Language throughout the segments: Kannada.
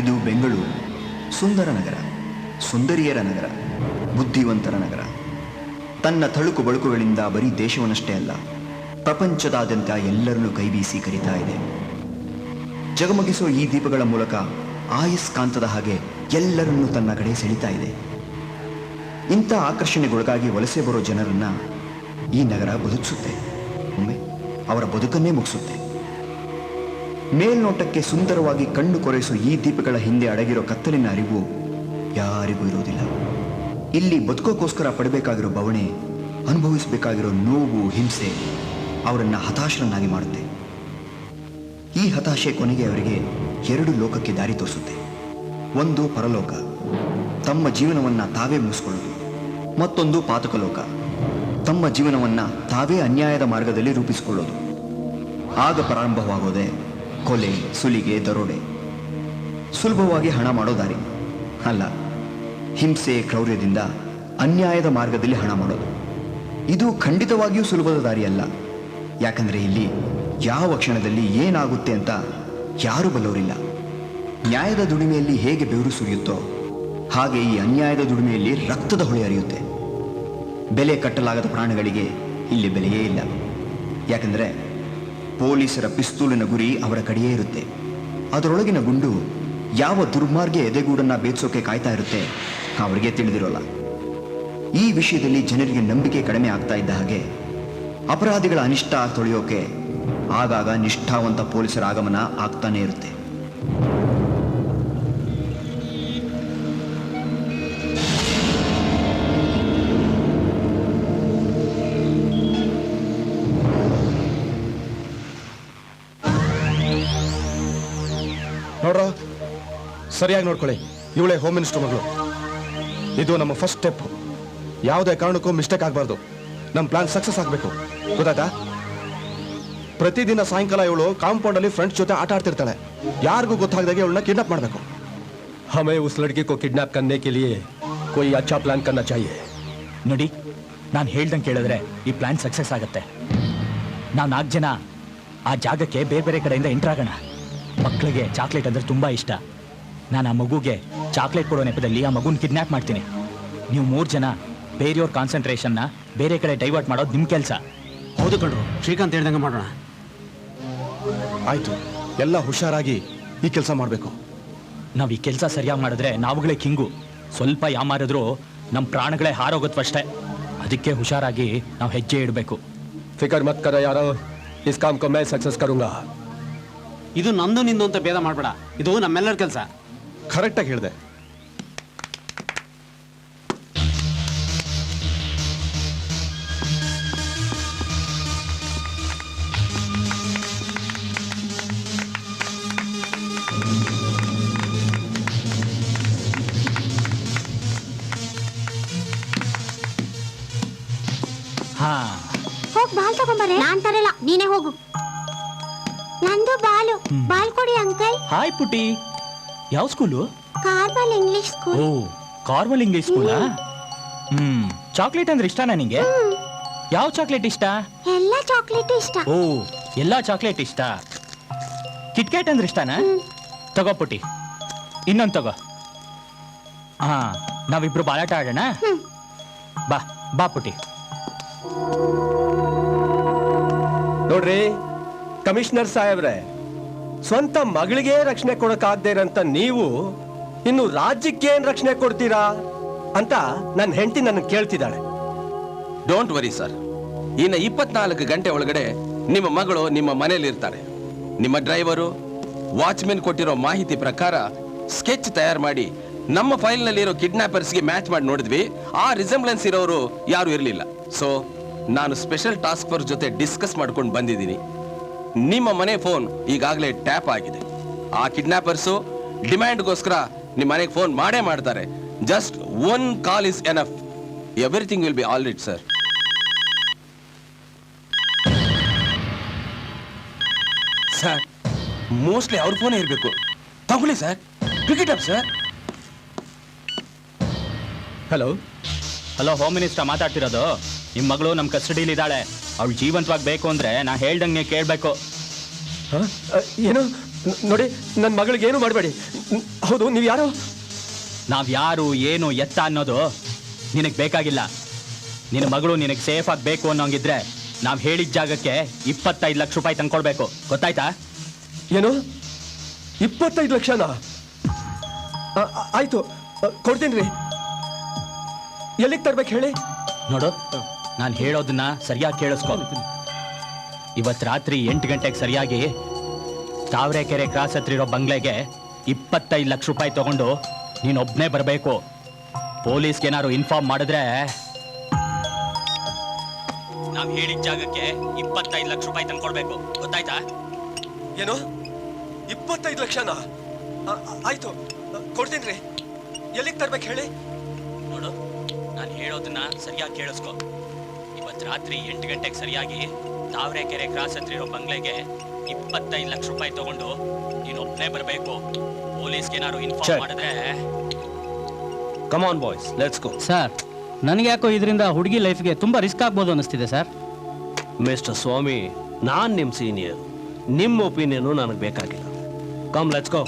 ಇದು ಬೆಂಗಳೂರು, ಸುಂದರ ನಗರ, ಸುಂದರಿಯರ ನಗರ, ಬುದ್ಧಿವಂತರ ನಗರ. ತನ್ನ ತಳುಕು ಬಳುಕುಗಳಿಂದ ಬರೀ ದೇಶವನ್ನಷ್ಟೇ ಅಲ್ಲ, ಪ್ರಪಂಚದಾದ್ಯಂತ ಎಲ್ಲರನ್ನೂ ಕೈಬೀಸಿ ಕರೀತಾ ಇದೆ. ಜಗಮಗಿಸೋ ಈ ದೀಪಗಳ ಮೂಲಕ ಆಯಸ್ಕಾಂತದ ಹಾಗೆ ಎಲ್ಲರನ್ನೂ ತನ್ನ ಕಡೆ ಸೆಳೀತಾ ಇದೆ. ಇಂಥ ಆಕರ್ಷಣೆಗೊಳಗಾಗಿ ವಲಸೆ ಬರೋ ಜನರನ್ನ ಈ ನಗರ ಬದುಕಿಸುತ್ತೆ, ಒಮ್ಮೆ ಅವರ ಬದುಕನ್ನೇ ಮುಗಿಸುತ್ತೆ. ಮೇಲ್ನೋಟಕ್ಕೆ ಸುಂದರವಾಗಿ ಕಣ್ಣು ಕೊರೆಸೋ ಈ ದೀಪಗಳ ಹಿಂದೆ ಅಡಗಿರೋ ಕತ್ತಲಿನ ಅರಿವು ಯಾರಿಗೂ ಇರೋದಿಲ್ಲ. ಇಲ್ಲಿ ಬದುಕೋಕ್ಕೋಸ್ಕರ ಪಡಬೇಕಾಗಿರೋ ಬವಣೆ, ಅನುಭವಿಸಬೇಕಾಗಿರೋ ನೋವು, ಹಿಂಸೆ ಅವರನ್ನು ಹತಾಶರನ್ನಾಗಿ ಮಾಡುತ್ತೆ. ಈ ಹತಾಶೆ ಕೊನೆಗೆ ಅವರಿಗೆ ಎರಡು ಲೋಕಕ್ಕೆ ದಾರಿ ತೋರಿಸುತ್ತೆ. ಒಂದು ಪರಲೋಕ, ತಮ್ಮ ಜೀವನವನ್ನು ತಾವೇ ಮುಗಿಸ್ಕೊಳ್ಳೋದು. ಮತ್ತೊಂದು ಪಾತಕಲೋಕ, ತಮ್ಮ ಜೀವನವನ್ನು ತಾವೇ ಅನ್ಯಾಯದ ಮಾರ್ಗದಲ್ಲಿ ರೂಪಿಸಿಕೊಳ್ಳೋದು. ಆಗ ಪ್ರಾರಂಭವಾಗೋದೆ ಕೊಲೆ, ಸುಲಿಗೆ, ದರೋಡೆ. ಸುಲಭವಾಗಿ ಹಣ ಮಾಡೋ ದಾರಿ ಅಲ್ಲ, ಹಿಂಸೆ, ಕ್ರೌರ್ಯದಿಂದ ಅನ್ಯಾಯದ ಮಾರ್ಗದಲ್ಲಿ ಹಣ ಮಾಡೋದು. ಇದು ಖಂಡಿತವಾಗಿಯೂ ಸುಲಭದ ದಾರಿ ಅಲ್ಲ. ಯಾಕಂದರೆ ಇಲ್ಲಿ ಯಾವ ಕ್ಷಣದಲ್ಲಿ ಏನಾಗುತ್ತೆ ಅಂತ ಯಾರೂ ಬಲ್ಲವರಿಲ್ಲ. ನ್ಯಾಯದ ದುಡಿಮೆಯಲ್ಲಿ ಹೇಗೆ ಬೆವರು ಸುರಿಯುತ್ತೋ ಹಾಗೆ ಈ ಅನ್ಯಾಯದ ದುಡಿಮೆಯಲ್ಲಿ ರಕ್ತದ ಹೊಳೆ ಹರಿಯುತ್ತೆ. ಬೆಲೆ ಕಟ್ಟಲಾಗದ ಪ್ರಾಣಗಳಿಗೆ ಇಲ್ಲಿ ಬೆಲೆಯೇ ಇಲ್ಲ. ಯಾಕಂದರೆ ಪೊಲೀಸರ ಪಿಸ್ತೂಲಿನ ಗುರಿ ಅವರ ಕಡೆಯೇ ಇರುತ್ತೆ. ಅದರೊಳಗಿನ ಗುಂಡು ಯಾವ ದುರ್ಮಾರ್ಗ ಎದೆಗೂಡನ್ನು ಬೇಯಿಸೋಕೆ ಕಾಯ್ತಾ ಇರುತ್ತೆ ಅವರಿಗೆ ತಿಳಿದಿರೋಲ್ಲ. ಈ ವಿಷಯದಲ್ಲಿ ಜನರಿಗೆ ನಂಬಿಕೆ ಕಡಿಮೆ ಆಗ್ತಾ ಇದ್ದ ಹಾಗೆ ಅಪರಾಧಿಗಳ ಅನಿಷ್ಟ ತೊಳೆಯೋಕೆ ಆಗಾಗ ನಿಷ್ಠಾವಂತ ಪೊಲೀಸರ ಆಗಮನ ಆಗ್ತಾನೇ ಇರುತ್ತೆ. ನೋಡ್ರ, ಸರಿಯಾಗಿ ನೋಡ್ಕೊಳ್ಳಿ. ಇವಳೇ ಹೋಮ್ ಮಿನಿಸ್ಟರ್ ಮಗಳು. ಇದು ನಮ್ಮ ಫಸ್ಟ್ ಸ್ಟೆಪ್. ಯಾವುದೇ ಕಾರಣಕ್ಕೂ ಮಿಸ್ಟೇಕ್ ಆಗಬಾರ್ದು. ನಮ್ಮ ಪ್ಲಾನ್ ಸಕ್ಸಸ್ ಆಗಬೇಕು, ಗೊತ್ತಾಯ್ತಾ? ಪ್ರತಿದಿನ ಸಾಯಂಕಾಲ ಇವಳು ಕಾಂಪೌಂಡ್ ಅಲ್ಲಿ ಫ್ರೆಂಡ್ಸ್ ಜೊತೆ ಆಟ ಆಡ್ತಿರ್ತಾಳೆ. ಯಾರಿಗೂ ಗೊತ್ತಾಗದಾಗೆ ಇವಳನ್ನ ಕಿಡ್ನಾಪ್ ಮಾಡಬೇಕು. हमें उस लड़की को किडनैप करने के लिए कोई अच्छा प्लान करना चाहिए. ನೋಡಿ, ನಾನು ಹೇಳ್ದಂಗೆ ಕೇಳಿದ್ರೆ ಈ ಪ್ಲಾನ್ ಸಕ್ಸಸ್ ಆಗುತ್ತೆ. ನಾವು 4 ಜನ ಆ ಜಾಗಕ್ಕೆ ಬೇರೆ ಬೇರೆ ಕಡೆಯಿಂದ ಎಂಟರ್ ಆಗೋಣ. ಮಕ್ಕಳಿಗೆ ಚಾಕ್ಲೇಟ್ ಅಂದರೆ ತುಂಬ ಇಷ್ಟ. ನಾನು ಆ ಮಗುಗೆ ಚಾಕ್ಲೇಟ್ ಕೊಡೋ ನೆಪದಲ್ಲಿ ಆ ಮಗುನ ಕಿಡ್ನ್ಯಾಪ್ ಮಾಡ್ತೀನಿ. ನೀವು 3 ಜನ ಬೇರೆಯವ್ರ ಕಾನ್ಸಂಟ್ರೇಷನ್ನ ಬೇರೆ ಕಡೆ ಡೈವರ್ಟ್ ಮಾಡೋದು ನಿಮ್ಮ ಕೆಲಸ. ಹೌದು ಕಣ್ರು, ಶ್ರೀಕಾಂತ್ ಹೇಳ್ದಂಗೆ ಮಾಡೋಣ. ಆಯ್ತು, ಎಲ್ಲ ಹುಷಾರಾಗಿ ಈ ಕೆಲಸ ಮಾಡಬೇಕು. ನಾವು ಈ ಕೆಲಸ ಸರಿಯಾಗಿ ಮಾಡಿದ್ರೆ ನಾವುಗಳೇ ಕಿಂಗು. ಸ್ವಲ್ಪ ಯಾಮಾರಿದ್ರು ನಮ್ಮ ಪ್ರಾಣಗಳೇ ಹಾರೋಗತ್ವಷ್ಟೇ. ಅದಕ್ಕೆ ಹುಷಾರಾಗಿ ನಾವು ಹೆಜ್ಜೆ ಇಡಬೇಕು. फिक्र मत करो यारो, इस काम को मैं सक्सेस करूंगा. ಇದು ನಂದು ನಿಂದು ಅಂತ ಭೇದ ಮಾಡಬೇಡ. ಇದು ನಮ್ಮೆಲ್ಲರ ಕೆಲಸ. ಕರೆಕ್ಟಾಗಿ ಹೇಳಿದೆ. ಹಾ, ಹೋಗ್ ಬಾಲ್ ತಗೊಂಬರೆ. ನಾನ್ ತರಲ್ಲ, ನೀನೇ ಹೋಗು. ನಂದು ಬಾಲು. ಬಾಲ್ ಕೊಡಿ ಅಂಕಲ್. ಹಾಯ್ ಪುಟಿ. ಯಾವ school? Carmel English school. Oh, Carmel English ಸ್ಕೂಲಾ? ಚಾಕ್ಲೇಟ್ ಅಂದ್ರೆ ಇಷ್ಟನಾ ನಿಂಗೆ? ಯಾವ ಚಾಕ್ಲೇಟ್ ಇಷ್ಟ? ಎಲ್ಲ ಚಾಕ್ಲೇಟ್ ಇಷ್ಟ. ಓ, ಎಲ್ಲಾ ಚಾಕ್ಲೇಟ್ ಇಷ್ಟ. ಕಿಟ್ಕ್ಯಾಟ್ ಅಂದ್ರೆ ಇಷ್ಟನಾ? ತಗೋ ಪುಟಿ, ಇನ್ನೊಂದು ತಗೋ. ಹಾ, ನಾವಿಬ್ರು ಬಾಲಾಟ ಆಡೋಣ. ಬಾ ಬಾ ಪುಟಿ. ನೋಡ್ರಿ ಕಮಿಷನರ್ ಸಾಹೇಬ್ರೆ, ಸ್ವಂತ ಮಗಳಿಗೆ ರಕ್ಷಣೆ ಕೊಡಕ್ಕಾಗದೇ ಇರೋಂತ ನೀವು ಇನ್ನು ರಾಜ್ಯಕ್ಕೆ ಏನ್ ರಕ್ಷಣೆ ಕೊಡ್ತೀರಾ ಅಂತ ನನ್ನ ಹೆಂಡತಿ ನನ್ನ ಕೇಳ್ತಿದ್ದಾಳೆ. ಡೋಂಟ್ ವರಿ ಸರ್, ಇನ್ನು 24 ಗಂಟೆ ಒಳಗಡೆ ನಿಮ್ಮ ಮಗಳು ನಿಮ್ಮ ಮನೇಲಿ ಇರ್ತಾರೆ. ನಿಮ್ಮ ಡ್ರೈವರು, ವಾಚ್ಮೆನ್ ಕೊಟ್ಟಿರೋ ಮಾಹಿತಿ ಪ್ರಕಾರ ಸ್ಕೆಚ್ ತಯಾರು ಮಾಡಿ ನಮ್ಮ ಫೈಲ್ನಲ್ಲಿರೋ ಕಿಡ್ನಾಪರ್ಸ್ಗೆ ಮ್ಯಾಚ್ ಮಾಡಿ ನೋಡಿದ್ವಿ. ಆ ರಿಸೆಂಬ್ಲೆನ್ಸ್ ಇರೋರು ಯಾರು ಇರಲಿಲ್ಲ. ಸೊ ನಾನು ಸ್ಪೆಷಲ್ ಟಾಸ್ಕ್ ಫೋರ್ಸ್ ಜೊತೆ ಡಿಸ್ಕಸ್ ಮಾಡ್ಕೊಂಡು ಬಂದಿದ್ದೀನಿ. ನಿಮ್ಮ ಮನೆ ಫೋನ್ ಈಗಾಗಲೇ ಟ್ಯಾಪ್ ಆಗಿದೆ. ಆ ಕಿಡ್ನಾಪರ್ಸು ಡಿಮ್ಯಾಂಡ್ಗೋಸ್ಕರ ನಿಮ್ಮ ಮನೆಗೆ ಫೋನ್ ಮಾಡೇ ಮಾಡ್ತಾರೆ. Just 1 call is enough. Everything will be all right sir. Sir, mostly ಅವ್ರ ಫೋನೇ ಇರಬೇಕು. ತಗೊಳ್ಳಿ sir, pick it up sir. Hello hello, home minister ಮಾತಾಡ್ತಿರೋದು. ನಿಮ್ಮ ಮಗಳು ನಮ್ಮ ಕಸ್ಟಡಿಲಿ ಇದ್ದಾಳೆ. ಅವಳು ಜೀವಂತವಾಗಿ ಬೇಕು ಅಂದ್ರೆ ನಾ ಹೇಳ್ದಂಗೆ ಕೇಳಬೇಕು. ಏನು ನೋಡಿ, ನನ್ನ ಮಗಳಿಗೆ ಏನು ಮಾಡಬೇಡಿ. ಹೌದು, ನೀವು ಯಾರು? ನಾವ್ ಯಾರು ಏನು ಎತ್ತ ಅನ್ನೋದು ನಿನಗೆ ಬೇಕಾಗಿಲ್ಲ. ನಿನ್ನ ಮಗಳು ನಿನಗೆ ಸೇಫ್ ಆಗಿ ಬೇಕು ಅನ್ನೋಂಗಿದ್ರೆ ನಾವ್ ಹೇಳಿದ ಜಾಗಕ್ಕೆ 25 ಲಕ್ಷ ರೂಪಾಯಿ ತಂದ್ಕೊಡ್ಬೇಕು, ಗೊತ್ತಾಯ್ತಾ? ಏನು, 25 ಲಕ್ಷನಾ? ಆಯ್ತು, ಕೊಡ್ತೀನಿ ರೀ. ಎಲ್ಲಿಗೆ ತರ್ಬೇಕು ಹೇಳಿ? ನೋಡು, ನಾನು ಹೇಳೋದನ್ನ ಸರಿಯಾಗಿ ಕೇಳಿಸ್ಕೊ. ಇವತ್ತು ರಾತ್ರಿ 8 ಗಂಟೆಗೆ ಸರಿಯಾಗಿ ತಾವರೆಕೆರೆ ಕ್ರಾಸ್ ಹತ್ರ ಇರೋ ಬಂಗ್ಲೆಗೆ 25 ಲಕ್ಷ ರೂಪಾಯಿ ತಗೊಂಡು ನೀನೊಬ್ಬನೇ ಬರಬೇಕು. ಪೊಲೀಸ್ಗೆ ಏನಾದ್ರು ಇನ್ಫಾರ್ಮ್ ಮಾಡಿದ್ರೆ ನಾವು ಹೇಳಿದ ಜಾಗಕ್ಕೆ 25 ಲಕ್ಷ ರೂಪಾಯಿ ತಂದ್ಕೊಡ್ಬೇಕು, ಗೊತ್ತಾಯ್ತಾ? ಏನು, 25 ಲಕ್ಷನಾ? ಆಯ್ತು, ಕೊಡ್ತೀನಿ ರೀ. ಎಲ್ಲಿಗೆ ತರ್ಬೇಕು ಹೇಳಿ? ನೋಡು, ನಾನು ಹೇಳೋದನ್ನ ಸರಿಯಾಗಿ ಕೇಳಿಸ್ಕೊ. ಇವತ್ತು ರಾತ್ರಿ 8 ಗಂಟೆಗೆ ಸರಿಯಾಗಿ ತಾವರೆಕೆರೆ ಕ್ರಾಸ್ ಹತ್ರ ಇರೋ ಬಂಗ್ಲೆಗೆ 25 ಲಕ್ಷ ರೂಪಾಯಿ ತಗೊಂಡು ನೀನೊಬ್ಬನೇ ಬರಬೇಕು. ಪೊಲೀಸ್ಗೆ ಏನಾದ್ರು ಇನ್ಫಾರ್ಮ್ ಮಾಡಿದ್ರೆ come on boys, let's go. Sir, ನನಗೆ ಯಾಕೋ ಇದರಿಂದ ಹುಡುಗಿ ಲೈಫ್ಗೆ ತುಂಬಾ ರಿಸ್ಕ್ ಆಗ್ಬೋದು ಅನ್ನಿಸ್ತಿದೆ ಸರ್. ಮಿಸ್ಟರ್ ಸ್ವಾಮಿ, ನಾನು ನಿಮ್ಮ ಸೀನಿಯರ್, ನಿಮ್ಮ ಒಪಿನಿಯನು ನನಗೆ ಬೇಕಾಗಿಲ್ಲ. Come let's go.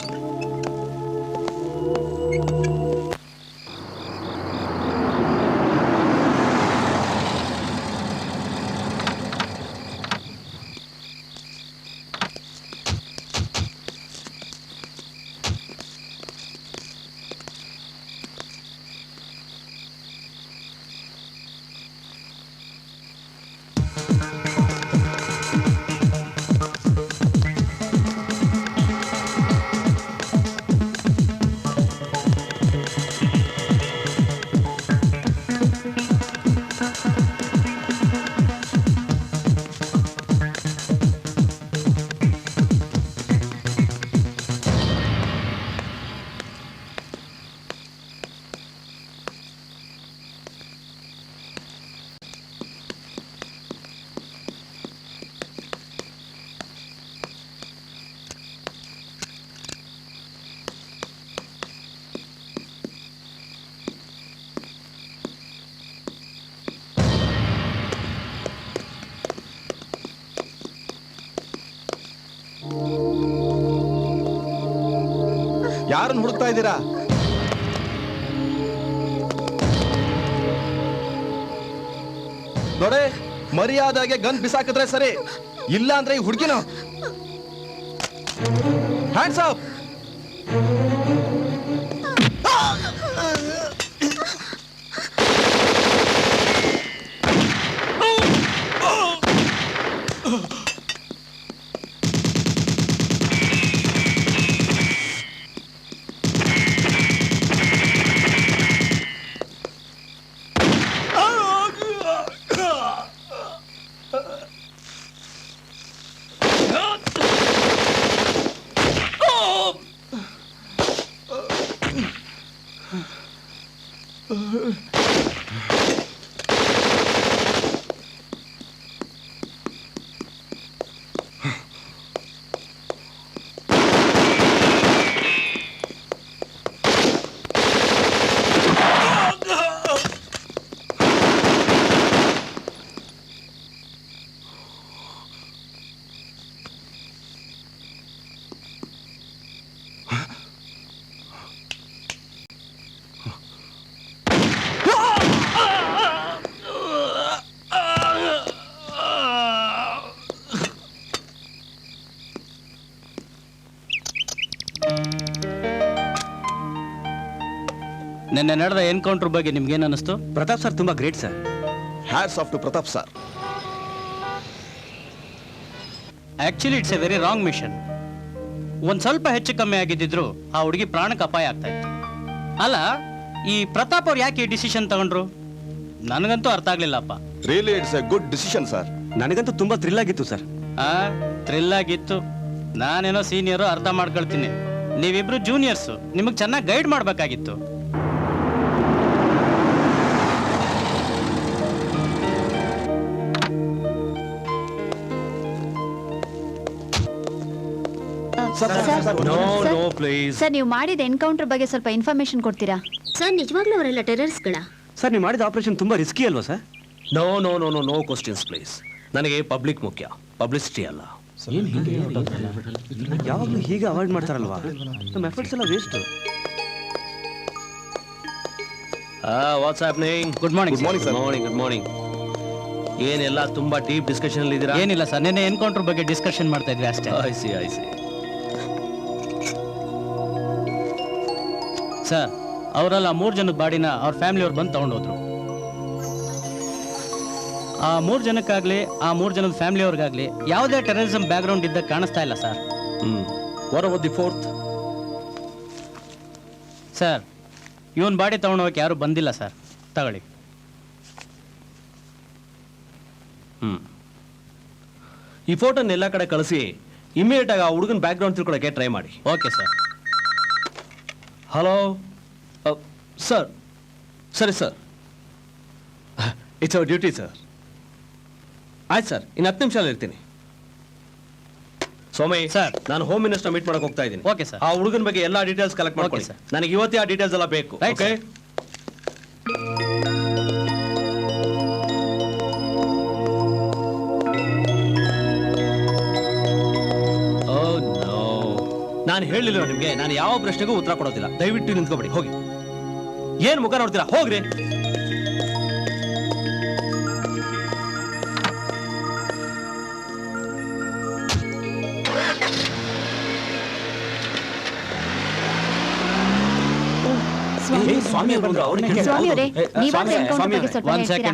ಯಾರನ್ನು ಹುಡುಕ್ತಾ ಇದ್ದೀರಾ? ನೋಡೆ, ಮರ್ಯಾದಾಗೆ ಗನ್ ಬಿಸಾಕಿದ್ರೆ ಸರಿ, ಇಲ್ಲ ಅಂದ್ರೆ ಈ ಹುಡುಗಿನ ಹ್ಯಾಂಡ್ಸ್ ಅಪ್. ನಿನ್ನೆ ನಡೆದ ಎನ್ಕೌಂಟರ್ ಬಗ್ಗೆ ನಿಮ್ಗೇನು ಅನ್ನಿಸ್ತು? ಪ್ರತಾಪ್ ಸರ್ ತುಂಬಾ great sir. Hats off to Pratap sir. Actually it's a very wrong mission. ಒಂದ್ ಸ್ವಲ್ಪ ಹೆಚ್ಚು ಕಮ್ಮಿ ಆಗಿದ್ದಿದ್ರು ಆ ಹುಡುಗಿ ಪ್ರಾಣಕ್ಕೆ ಅಪಾಯ ಆಗ್ತಾ ಇತ್ತು. ಅಲ್ಲ, ಈ ಪ್ರತಾಪ್ ಅವ್ರು ಯಾಕೆ ಈ ಡಿಸಿಷನ್ ತಗೊಂಡ್ರು ನನಗಂತೂ ಅರ್ಥ ಆಗ್ಲಿಲ್ಲಪ್ಪ. Really it's a good decision sir. ನನಗಂತೂ ತುಂಬಾ ಥ್ರಿಲ್ ಆಗಿತ್ತು ಸರ್. ಥ್ರಿಲ್ ಆಗಿತ್ತು. ನಾನೇನೋ ಸೀನಿಯರು, ಅರ್ಥ ಮಾಡ್ಕೊಳ್ತೀನಿ. ನೀವಿಬ್ರು ಜೂನಿಯರ್ಸು, ನಿಮಗೆ ಚೆನ್ನಾಗಿ ಗೈಡ್ ಮಾಡ್ಬೇಕಾಗಿತ್ತು. ನೋ ಪ್ಲೀಸ್ ಸರ್, ನೀವು ಮಾಡಿದ ಎನ್ಕೌಂಟರ್ ಬಗ್ಗೆ ಸ್ವಲ್ಪ ಇನ್ಫಾರ್ಮೇಶನ್ ಕೊಡ್ತೀರಾ? ಸರ್, ನಿಜವಾಗ್ಲೂ ಅವರೆಲ್ಲ ಟೆರರಿಸ್ಟ್ಗಳ? ಸರ್, ನೀವು ಮಾಡಿದ ಆಪರೇಷನ್ ತುಂಬಾ ರಿಸ್ಕಿ ಅಲ್ವಾ sir? No no no no no questions please. ನನಗೆ ಪಬ್ಲಿಕ್ ಮುಖ್ಯ, ಪಬ್ಲಿಸಿಟಿ ಅಲ್ಲ. ಯಾವಾಗಲೂ ಹೀಗೆ ಅವಾಯ್ಡ್ ಮಾಡ್ತಾರಲ್ವಾ ನಮ್ಮ ಎಫರ್ಟ್ಸ್ ಎಲ್ಲ waste. What's happening? Good morning good morning. ಏನೆಲ್ಲ ತುಂಬಾ ಡೀಪ್ ಡಿಸ್ಕಷನ್ ಅಲ್ಲಿ ಇದ್ದೀರಾ? ಏನಿಲ್ಲ ಸರ್, ನಿನ್ನೆ ಎನ್ಕೌಂಟರ್ ಬಗ್ಗೆ ಡಿಸ್ಕಷನ್ ಮಾಡ್ತಾ ಇದ್ವಿ ಅಷ್ಟೇ. ಐ ಸಿ ಸರ್, ಅವರೆಲ್ಲ 3 ಜನದ ಬಾಡಿನ ಅವ್ರ ಫ್ಯಾಮಿಲಿಯವ್ರು ಬಂದು ತಗೊಂಡೋದ್ರು. ಆ 3 ಜನಕ್ಕಾಗ್ಲಿ ಆ 3 ಜನದ ಫ್ಯಾಮಿಲಿಯವ್ರಿಗಾಗ್ಲಿ ಯಾವುದೇ ಟೆರರಿಸಂ ಬ್ಯಾಕ್ಗ್ರೌಂಡ್ ಇದ್ದ ಕಾಣಿಸ್ತಾ ಇಲ್ಲ sir. What about the fourth? Sir, ಇವನ್ ಬಾಡಿ ತಗೊಂಡೋಗಕ್ಕೆ ಯಾರು ಬಂದಿಲ್ಲ ಸರ್. ತಗೊಳ್ಳಿ. ಈ ಫೋಟೋನ ಎಲ್ಲ ಕಡೆ ಕಳಿಸಿ ಇಮಿಡಿಯೇಟ್ ಆಗಿ ಆ ಹುಡುಗನ ಬ್ಯಾಕ್ಗ್ರೌಂಡ್ ತಿಳ್ಕೊಳಕ್ಕೆ ಟ್ರೈ ಮಾಡಿ. Okay sir. Hello sir. ಸರಿ sir, it's our duty sir. ಆಯ್ತು ಸರ್, ಇನ್ನು 10 ನಿಮಿಷ ಇರ್ತೀನಿ. ಸೋಮಿ ಸರ್, ನಾನು ಹೋಮ್ ಮಿನಿಸ್ಟರ್ ಮೀಟ್ ಮಾಡಕ್ಕೆ ಹೋಗ್ತಾ ಇದ್ದೀನಿ. Okay sir. ಆ ಹುಡುಗನ ಬಗ್ಗೆ ಎಲ್ಲ ಡೀಟೇಲ್ಸ್ ಕಲೆಕ್ಟ್ ಮಾಡ್ಕೊಳ್ಳಿ ಸರ್. ನನಗೆ ಇವತ್ತೇ ಆ ಡೀಟೇಲ್ಸ್ ಎಲ್ಲ ಬೇಕು. Right, okay? ನಾನು ಹೇಳಿಲ್ಲ ನಿಮಗೆ, ನಾನು ಯಾವ ಪ್ರಶ್ನೆಗೂ ಉತ್ತರ ಕೊಡೋದಿಲ್ಲ. ದಯವಿಟ್ಟು ನಿಂತ್ಕೊಬೇಡಿ, ಹೋಗಿ. ಏನ್ ಮುಖ ನೋಡ್ತೀರಾ? ಹೋಗ್ರಿ. ಸ್ವಾಮಿ ಅವರೇ, ನೀವಾದ್ರೂ ಎನ್ಕೌಂಟರ್ ಬಗ್ಗೆ ಸ್ವಲ್ಪ ಒಂದ್ ಹೇಳ್ತೀರಾ? ಸೆಕೆಂಡ್